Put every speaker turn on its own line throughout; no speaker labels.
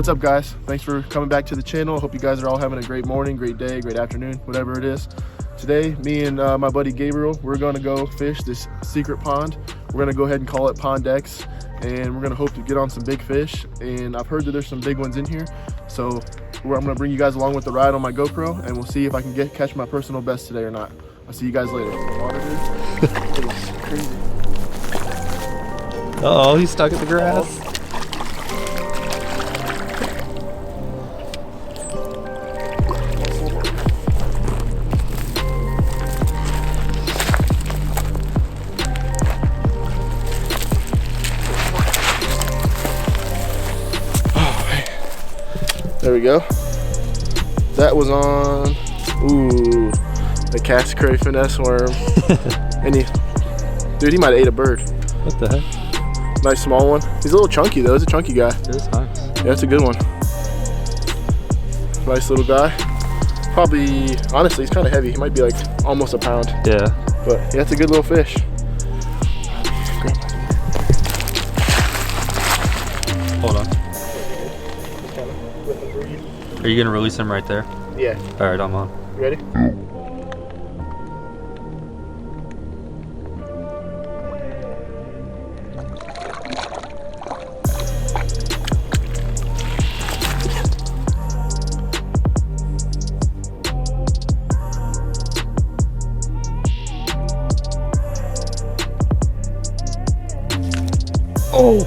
What's up, guys? Thanks for coming back to the channel. Hope you guys are all having a great morning, great day, great afternoon, whatever it is. Today, me and my buddy Gabriel, we're gonna go fish this secret pond. We're gonna go ahead and call it Pond X, and we're gonna hope to get on some big fish. And I've heard that there's some big ones in here, so I'm gonna bring you guys along with the ride on my GoPro, and we'll see if I can catch my personal best today or not. I'll see you guys later. It is crazy.
Uh-oh, he's stuck in the grass.
There we go. That was on, ooh, the cast cray finesse worm. And he might have ate a bird.
What the heck?
Nice small one. He's a little chunky though, he's a chunky guy.
It is nice.
Yeah, that's a good one. Nice little guy. Probably, honestly, he's kind of heavy. He might be like almost a pound.
Yeah.
But yeah, that's a good little fish.
Hold on. Are you gonna release him right there?
Yeah.
All right, I'm on.
You ready? Oh!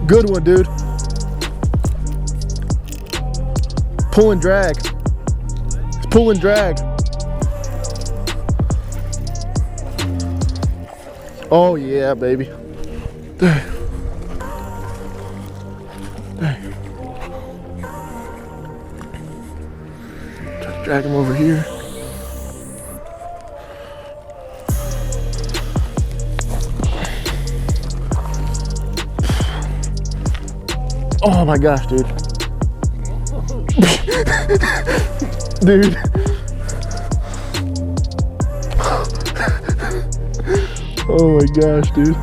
Good one, dude. Pull and drag. It's pull and drag. Oh yeah, baby. Dang. Dang. Try to drag him over here. Oh my gosh, dude. Dude. Oh my gosh, dude.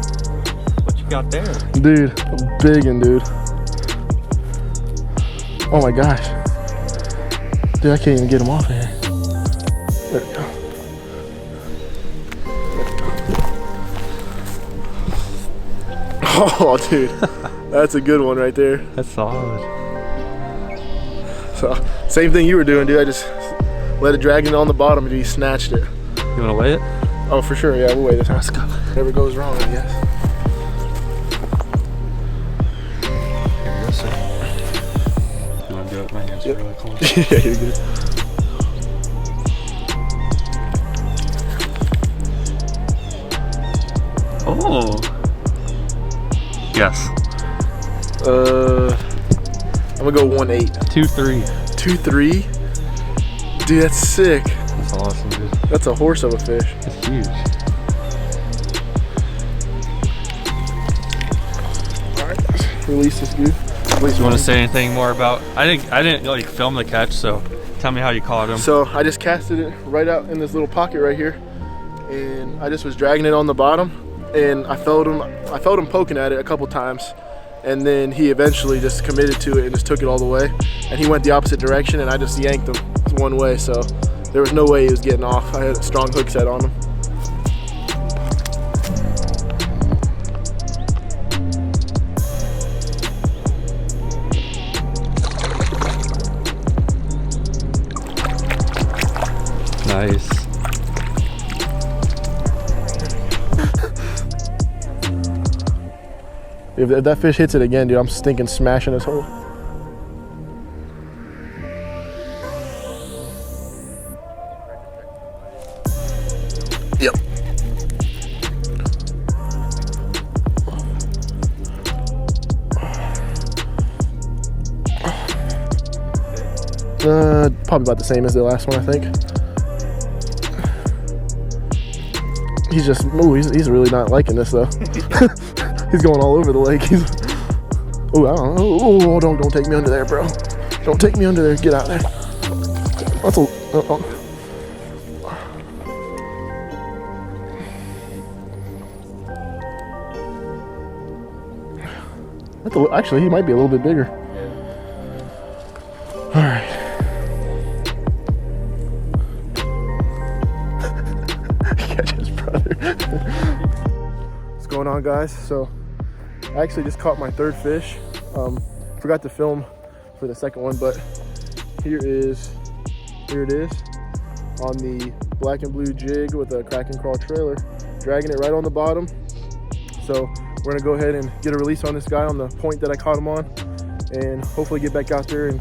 What you got there?
Dude, a big one, dude. Oh my gosh. Dude, I can't even get him off of here. There we go. Oh, dude. That's a good one right there.
That's solid.
So, same thing you were doing, dude. I just let it drag in on the bottom and he snatched it.
You wanna weigh it?
Oh, for sure. Yeah, we'll weigh this. Let's go. Never goes wrong, I guess.
Here you go, sir. You wanna do it? My hands are really cold.
Yeah, you're good.
Oh. Yes.
I'm gonna go 1.8.
2-3.
2.3. Dude, that's sick.
That's awesome, dude.
That's a horse of a fish.
It's huge.
All right, release this dude.
You want to say anything more about? I didn't like film the catch, so tell me how you caught him.
So I just casted it right out in this little pocket right here, and I just was dragging it on the bottom, and I felt him poking at it a couple times, and then he eventually just committed to it and just took it all the way, and he went the opposite direction, and I just yanked him one way, so there was no way he was getting off. I had a strong hook set on him.
Nice.
If that fish hits it again, dude, I'm stinking smashing his hole. Yep. Probably about the same as the last one, I think. He's just, ooh, he's really not liking this though. He's going all over the lake. He's, oh, I don't know. Oh, don't take me under there, bro. Don't take me under there. Get out there. That's a, Actually, he might be a little bit bigger. All right. Catch his brother. What's going on, guys? So I actually just caught my third fish. Forgot to film for the second one, but here it is on the black and blue jig with a crack and crawl trailer, dragging it right on the bottom. So we're gonna go ahead and get a release on this guy on the point that I caught him on, and hopefully get back out there and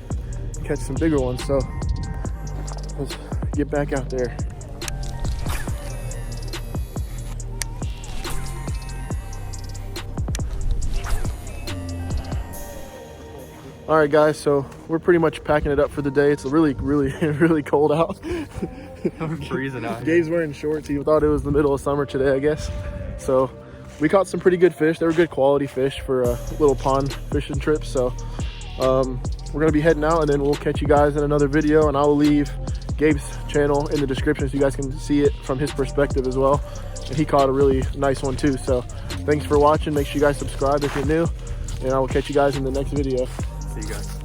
catch some bigger ones. So let's get back out there. All right, guys, so we're pretty much packing it up for the day. It's really, really cold out.
I'm freezing out.
Gabe's wearing shorts. He thought it was the middle of summer today, I guess. So we caught some pretty good fish. They were good quality fish for a little pond fishing trip. So we're gonna be heading out, and then we'll catch you guys in another video, and I'll leave Gabe's channel in the description so you guys can see it from his perspective as well. And he caught a really nice one too. So thanks for watching. Make sure you guys subscribe if you're new, and I will catch you guys in the next video.
See you guys.